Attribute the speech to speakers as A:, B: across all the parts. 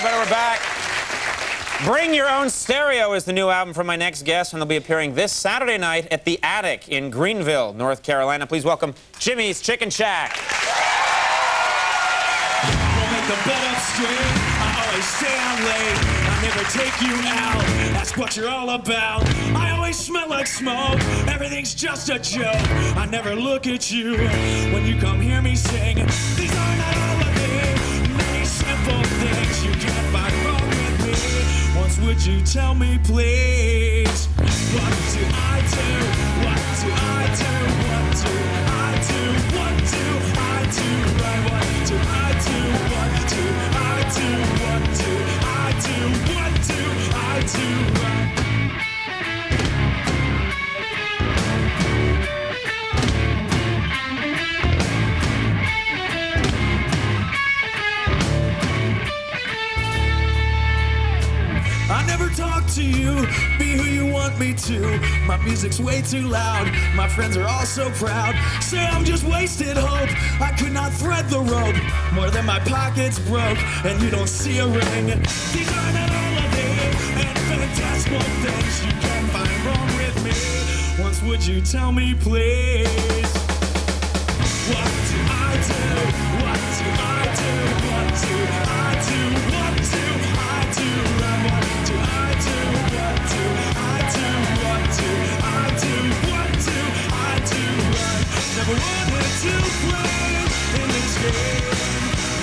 A: everybody, we're back. Bring Your Own Stereo is the new album from my next guest, and they'll be appearing this Saturday night at The Attic in Greenville, North Carolina. Please welcome Jimmy's Chicken Shack.
B: We'll make the bed up straight. I always stay out late. I never take you out. That's what you're all about. I always smell like smoke. Everything's just a joke. I never look at you when you come hear me sing. These are not all of me. Many simple things you can't find wrong with me. Once would you tell me, please? What do I do? What do I do? What do I do? What do I do? Right? What do I do? What do I do? What do I do? What do I do? Right? I never talk to you, be who you want me to. My music's way too loud, my friends are all so proud. Say I'm just wasted hope, I could not thread the rope. More than my pockets broke, and you don't see a ring. These are not all of them, and fantastical things you can't find wrong with me. Once would you tell me, please? What do I do? What do I do? What do I do? What do I do? What do I do? What do I do? What do I do? What do I do? Never wanted to play in this game.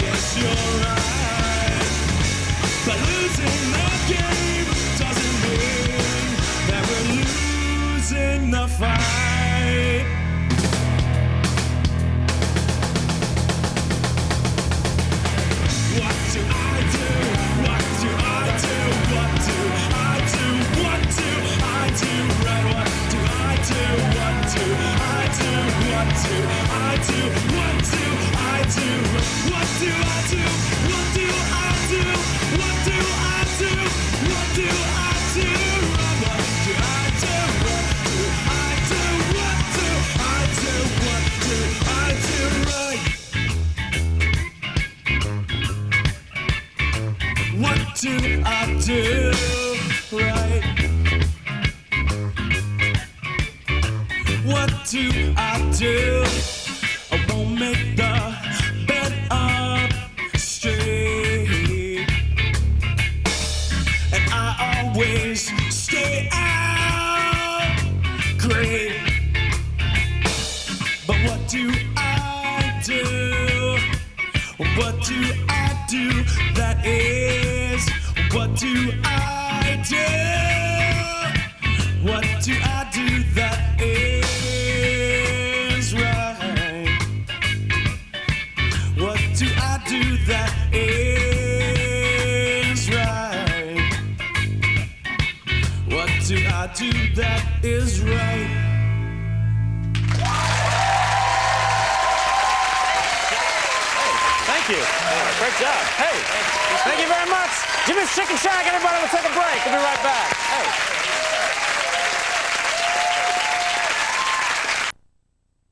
B: Yes, you're right. But losing the game doesn't mean that we're losing the fight. What do I do? What do I do? What do I do? What do I do? Right? What do I do? What do I do? What do I do? What do I do? What do I do? What do I do? What do I do? What do I do? Right? What do I do? What do I do? What do I do? What do I do? Right? What do I do? I won't make the bed up straight, and I always stay out great. But what do I do? What do I do that is? What do I do? What do I do that is right? What do I do that is right? What do I do that is right?
A: Thank you. Great job. Hey, thank you very much. Jimmy's Chicken Shack, everybody. We'll take a break. We'll be right back. Hey.